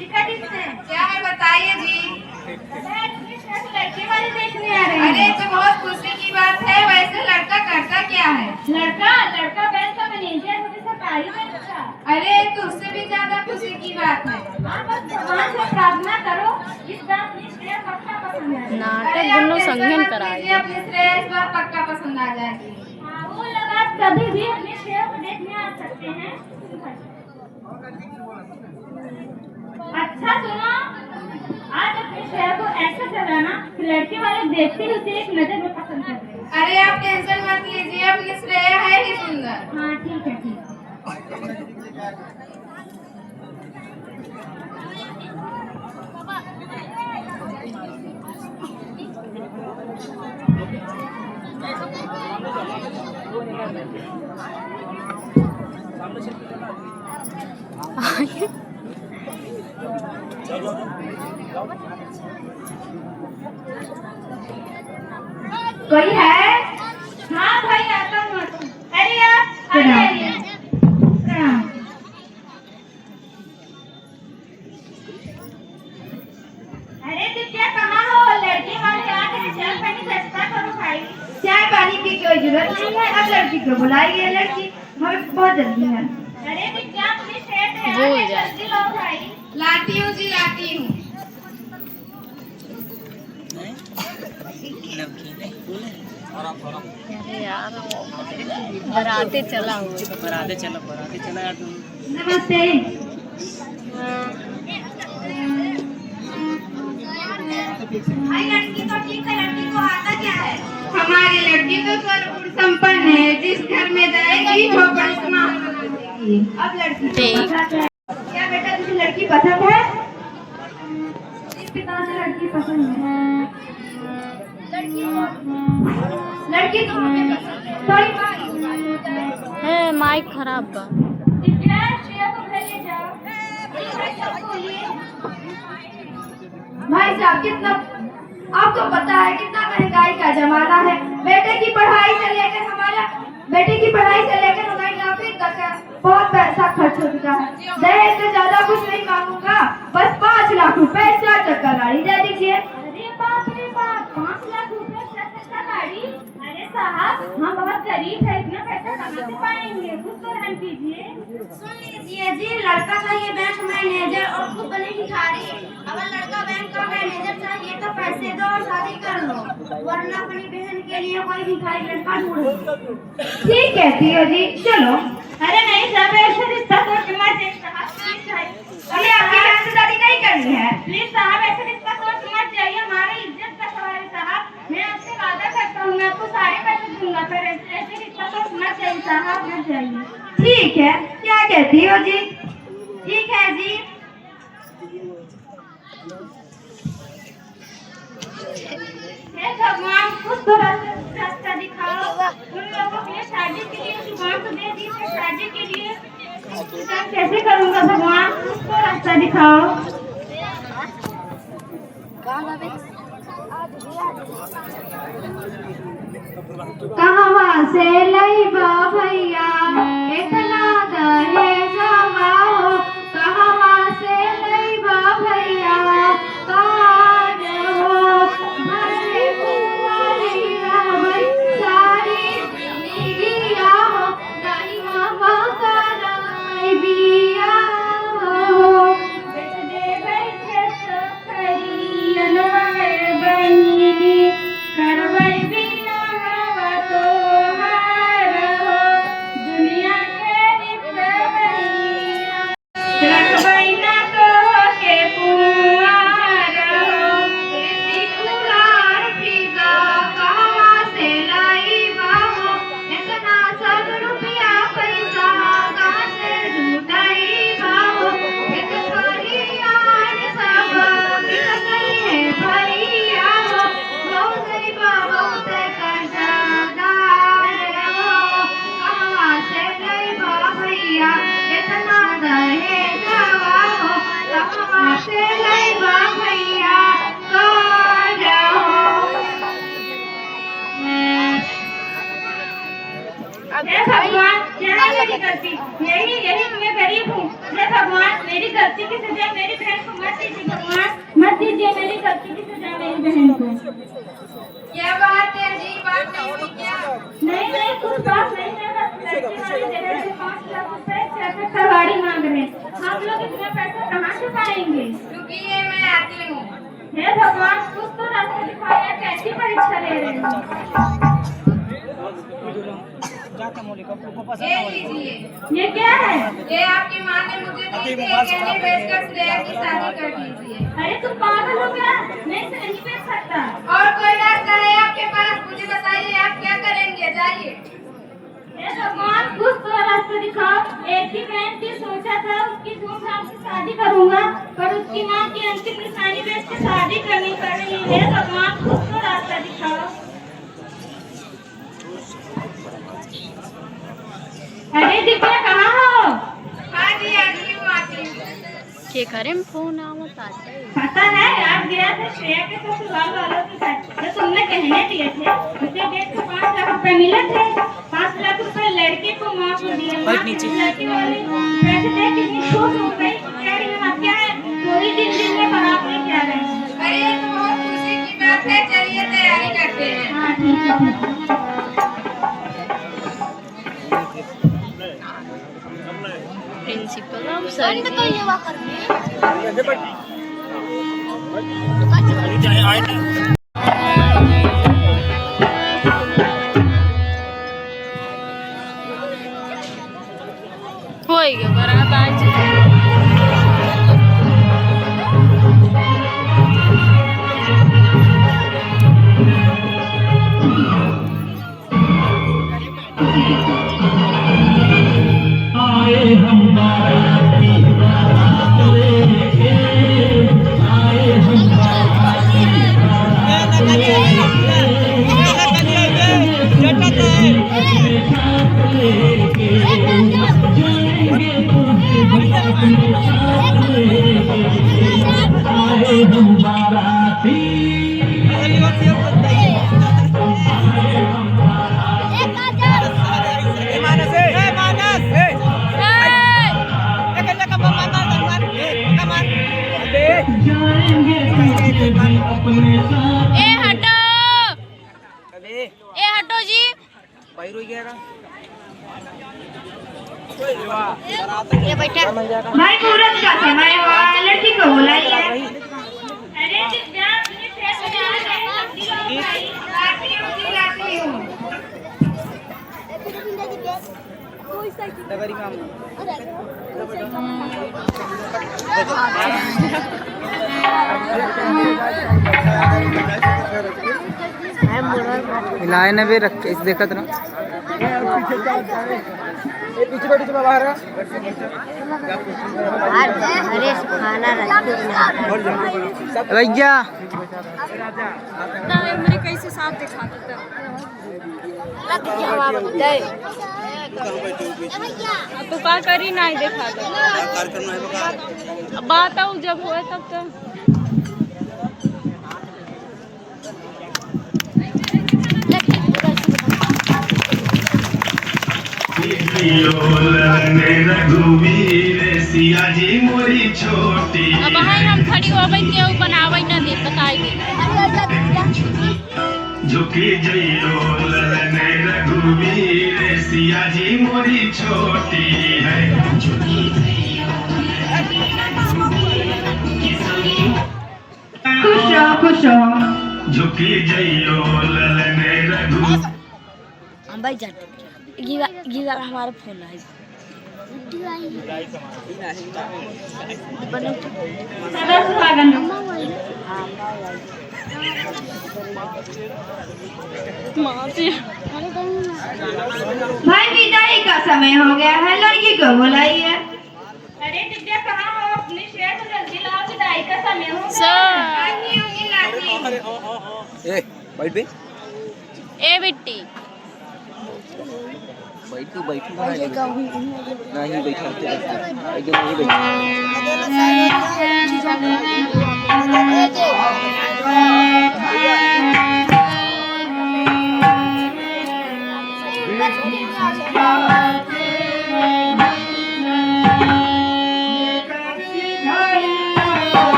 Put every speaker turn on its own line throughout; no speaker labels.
Ticket इससे
क्या है बताइए जी।
लड़की वाली देखने आ रहे हैं।
अरे तो बहुत खुशी की बात है। वैसे लड़का करता क्या है?
लड़का बैंक का मैनेजर है, सरकारी बैंक का।
अरे तो उससे भी ज्यादा खुशी की बात है।
हाँ बस भगवान से प्रार्थना करो इस बार अपनी श्रेय पक्का पसंद आए।
नाटक दोनों संगीन कराए।
अपने श्रेय इस बार पक्का पसंद आ जाएगी।
हाँ, वो लोग आप कभी भी अपने श्रेय को देखने आ सकते हैं। अच्छा सुनो, आज अपने श्रेय को ऐसा सजाना कि लड़के वाले देखते ही उसे एक नजर में पसंद कर ले।
अरे आप टेंशन मत लीजिए, अपनी श्रेय है ही सुंदर।
हाँ ठीक है ठीक है।
कोई है?
हाँ भाई आता हूँ। अरे आप आइए। अरे दिव्या कहाँ हो? लड़के वाले आ गए, चाय पानी सस्ता करो भाई।
चाय पानी की कोई जरूरत नहीं है, अब लड़की को बुलाइए। लड़की हमें बहुत जल्दी है।
अरे दिव्या पुलिस सेट है,
भूल जाए।
जल्दी लो भाई।
लाती हूँ जी, लाती हूँ।
अरे यार बराते चला यार तुम।
नमस्ते।
भाई लड़की तो ठीक है, लड़की को आता क्या है? हमारी लड़की तो सर्वगुण संपन्न है, जिस घर में जाएगी झोपड़ी समान बना देगी। अब लड़की को
ठीक।
पता है। क्या बेटा तुझे लड़की पसंद है?
इस पिता से लड़की पसंद है।
लड़की तो हमें पसंद है। थोड़ी बात
है माइक खराब बा।
दिव्या श्रेया को घर ले जाओ। भाई साहब बोलिए।
भाई साहब कितना, आपको पता है कितना महंगाई का जमाना है। बेटे की पढ़ाई से लेकर हमारी नौकरी तक बहुत पैसा खर्च हो चुका है। दहेज से ज्यादा कुछ नहीं मांगूंगा, बस 5 लाख रुपए 4 चक्का गाड़ी दे दीजिए।
अरे बाप रे बाप, 5 लाख रुपए 4 चक्का गाड़ी? अरे साहब हम बहुत गरीब है, इतना पैसा कहाँ से पाएंगे? कुछ तो रहम कीजिए।
सुन लीजिए जी, लड़का चाहिए बैंक मैनेजर और खुद बने भिखारी। अगर लड़का बैंक का मैनेजर चाहिए तो पैसे दो और शादी कर लो, वरना अपनी बहन के लिए कोई भिखारी लड़का ढूंढो। ठीक है तियो जी, चलो।
अरे नहीं साहब, ऐसा रिश्ता तो मत दें साहब, प्लीज भाई।
अरे आपकी बहन से शादी नहीं करनी है?
प्लीज साहब, ऐसा रिश्ता तो मत जाइए, हमारी इज्जत का सवाल है साहब। मैं आपसे वादा करता हूँ, मैं आपको सारे पैसे दूंगा, पर ऐसे रिश्ता तो मत जाइए साहब, मत जाइए।
ठीक है, क्या कहती हो जी? ठीक है जी।
हे भगवान, कुछ तो रास्ता दिखाओ उन लोगों के लिए, शादी के लिए जुबान तो दे दी है, शादी के लिए मैं कैसे करूँगा भगवान? कुछ तो रास्ता दिखाओ।
कहाँ से लईबा भैया इतना दहेजवा हो? कहाँ से लईबा भैया काज हो? भले कुंवारी रहबै सारी जिंदगिया हो, नहीं मामा कराई बिया हो।
बेटे दे बैठे तो खरी अनवार बनी, करबै बिना हवा तो हार हो, दुनिया के रिश्तेदारियाँ रखबै ना तो के कुंवार हो।
देसी कुलार फिजा कहाँ से लईबा हो? इतना सब रुपया पैसा कहाँ से जुटाईबा हो? एक थरियान सब बिकतई है भैया हो, बहुत बहुत कर्जदार हो। कहाँ से लईबा भैया इतना दहेजवा हो? कहाँ से लईबा भैया काज हो?
हे भगवान, यही मेरी गलती, यही मैं गरीब हूँ। भगवान, मेरी गलती की सजा मेरी बहन को मत दीजिए भगवान, मत दीजिए मेरी गलती की सजा मेरी बहन को।
क्या बात है जी, बात नहीं हुई क्या?
नहीं कुछ बात नहीं है, बस लड़की वाले जगह से 5 लाख रुपए ट्रैफिक का गाड़ी मांग रहे हैं। हम लोग इतना पैसा कहाँ से पाएंगे?
रुकिए मैं आती हूँ।
हे भगवान, कुछ तो रास्ता दिखाया, कैसी परीक्षा ले रहे हैं?
ये लीजिए।
ये क्या है?
ये आपकी माँ ने मुझे दी थी, कहने भेजकर श्रेया की शादी कर दीजिए।
अरे तुम पागल हो क्या? नहीं से नहीं बेच सकता।
और कोई रास्ता है आपके पास? मुझे बताइए, आप क्या करेंगे? जाइए।
हे भगवान, कुछ तो रास्ता दिखाओ। एक ही बहन थी, सोचा था उसकी धूमधाम से शादी करूंगा, पर उसकी माँ की अंतिम निशानी बेच के शादी करनी पड़ रही है। हे भगवान, कुछ तो रास्ता दिखाओ। अरे दिव्या, कहाँ हो?
हाँ जी, आती हूँ।
के करे में फोन आवत आता है।
पता है, आप गया था श्रेया के ससुराल वालों के साथ, जो तुमने कहने दिए थे उसे देख के 5 लाख रुपए मिले थे। 5 लाख रुपए लड़के को माँ को दिए। लड़की वाले पैसे देख कितनी खुश हो गई, कह रही है क्या है, कोई दिन में बारात लेके आ रहे हैं।
अरे ये तो बहुत खुशी की बात है, चलिए तैयारी करते हैं।
हाँ ठीक है।
प्रिंसिपल हम सर होई गया बारात आज। ए हटो जी। ये बैठा
भाई, मुहूर्त का समय हुआ, लड़की को बुलाइए। अरे दिव्या, अपने पैसे जाने दे, सब्जी लाती हूँ।
लाइन भी रख के देखत ना पीछे बैठ के बाहर
अरे खाना
भैया
मेरे कैसे साफ दिखाता तो का करी नहीं देखा बात आऊ जब हुए तब तो
मोरी छोटी
अब हम खड़ी होबै के बनाबै न दे बताई
झुकी जइयो ललने रघुवीर सिया जी मोरी छोटी है।
खुश हो
झुकी जइयो ललने रघु
भाई जाट गीला हमारा फोन है
भाई, विदाई का समय हो गया है, लड़की को बुलाइए। अरे दिव्या, कहाँ हो? अपनी श्रेया को जल्दी लाओ, विदाई का समय हो गया।
ए बैठ बे
ए बिट्टी
बैठ तू बैठ नहीं बैठा एकदम नहीं बैठा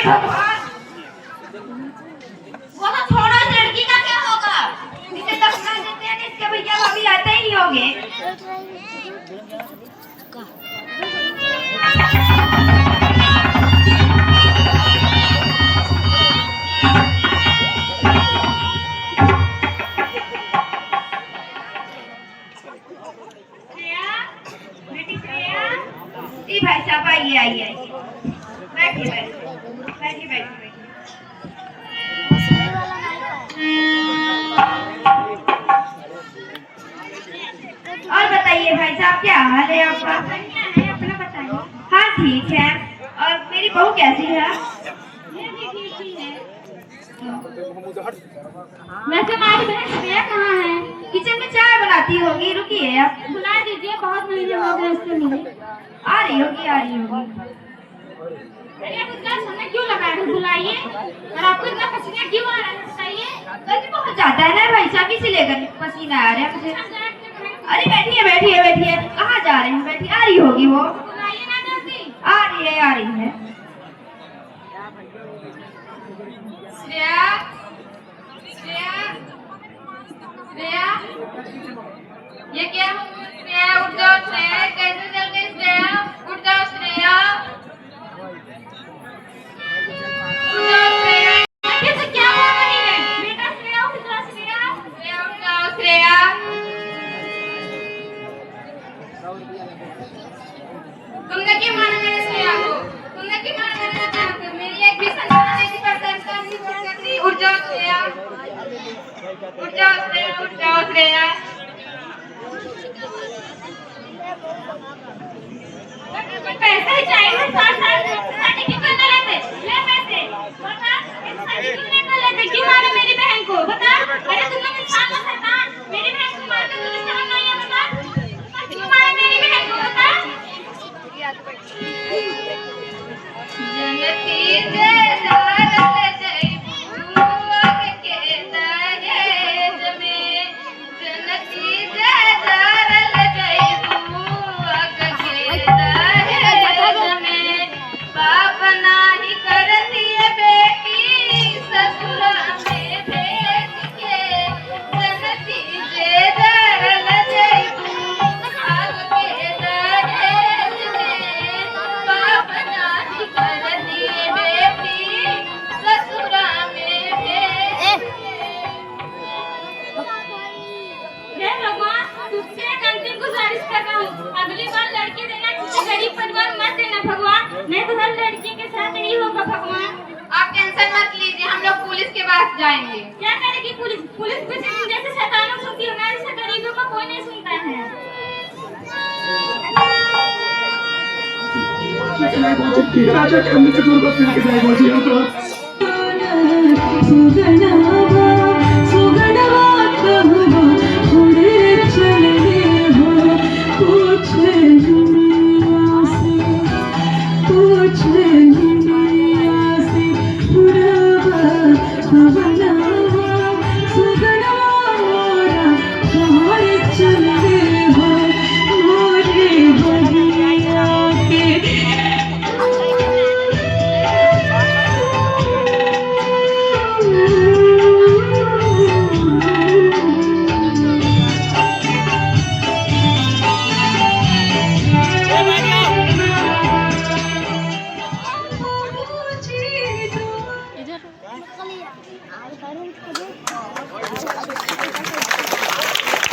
भगवान, वो तो छोड़ो, इस लड़की का क्या होगा? इसे दफना देते हैं, इसके भैया भाभी आते ही होंगे। जी भाई साहब, आइए आइए आइए, बैठिए बैठिए बैठिए बैठिए। और बताइए भाई साहब, क्या हाल है आपका? अपना बताइए। हाँ ठीक है। और मेरी बहू कैसी है? ठीक ही है। वैसे हमारी बहन श्रेया कहाँ है? किचन में चाय बनाती होगी, रुकिए आप बुला दीजिए, बहुत महीने हो गए उससे मिले। आ रही होगी आ रही होगी। अरे आप इतना समय क्यों लगा रहे, बुलाइए। और आपको इतना पसीना क्यों आ रहा है बताइए? गर्मी बहुत ज्यादा है ना भाई साहब, इसीलिए पसीना आ रहा है मुझे। अरे बैठिए बैठिए बैठिए, कहाँ जा रहे हैं? बैठिए, आ रही होगी वो, बुलाइए ना जल्दी। आ रही है आ रही है। श्रेया श्रेया श्रेया, ये क्या? श्रेया उठ जाओ, श्रेया कैसे चल गई? श्रेया उठ जाओ, श्रेया उठ जाओ, श्रेया कैसे, क्या हो रही है बेटा? श्रेया उठ जाओ, श्रेया श्रेया उठ जाओ, श्रेया। तुमने क्यों मारा मेरे श्रेया को? तुमने क्यों मारा मेरे श्रेया को? मेरी एक भी संतान नहीं करती। उठ जाओ श्रेया, उठ जाओ श्रेया, उठ जाओ श्रेया। पैसा ही चाहिए, शादी क्यों करने लेते? ले पैसे, बता, शादी क्यों नहीं कर लेते? क्यों मारे मेरी बहन को? बता। अरे तुम लोग इंसान हो शैतान, मेरी बहन को मारकर तुम्हें शर्म नहीं है? बता, क्यों मारे मेरी बहन को? बता। जनती जय दारल जय बुआ के दहेज में, जनती जय दारल जय बुआ के दहेज में, बाप नाही करती है बेटी ससुरा में भेज के, जनती जय दारल जय बुआ के दहेज में, बाप नाही करती है बेटी ससुरा में भेज के। हे भगवान, तुझसे एक अंतिम गुजारिश कर रहा हूँ, अगली बार लड़की देना किसी गरीब परिवार मत देना भगवान, नहीं तो हर लड़की के साथ नहीं होगा भगवान। आप टेंशन मत लीजिए, हम लोग पुलिस के पास जाएंगे। क्या करेगी पुलिस? पुलिस कुछ जैसे शैतानों सुनती है, हमारे से गरीबों का कोई नहीं सुनता है।
राजा खंड से दूर बस के जाए मुझे यहाँ पर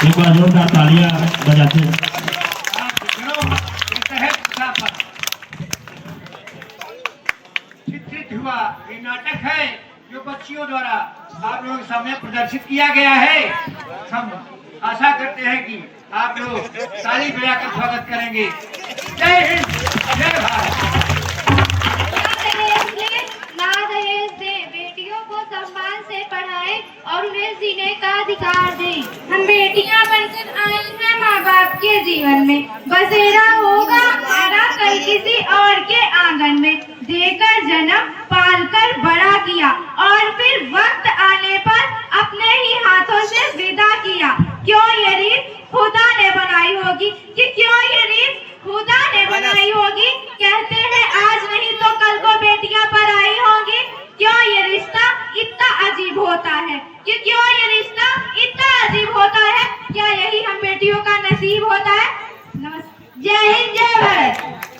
एक बार जोरदार तालियां बजाते हैं।
चित्रित हुआ ये नाटक है जो बच्चियों द्वारा आप लोगों के सामने प्रदर्शित किया गया है। हम आशा करते हैं कि आप लोग ताली बजाकर स्वागत करेंगे। जय हिंद, जय भारत।
ना दहेज दे, बेटियों को सम्मान से पढ़ाए और उन्हें जीने का अधिकार दे। हम बेटियां बनकर आई हैं माँ बाप के जीवन में, बसेरा होगा हमारा कल किसी और के आंगन में। देकर जन्म, पालकर बड़ा किया और फिर वक्त आने पर अपने ही हाथों से विदा किया। क्यों ये रीत खुदा ने बनाई होगी, कि क्यों ये रीत खुदा ने बनाई होगी। कहते हैं आज नहीं तो कल को बेटियां पर आई होंगी।
नसीब होता है। जय हिंद, जय भारत।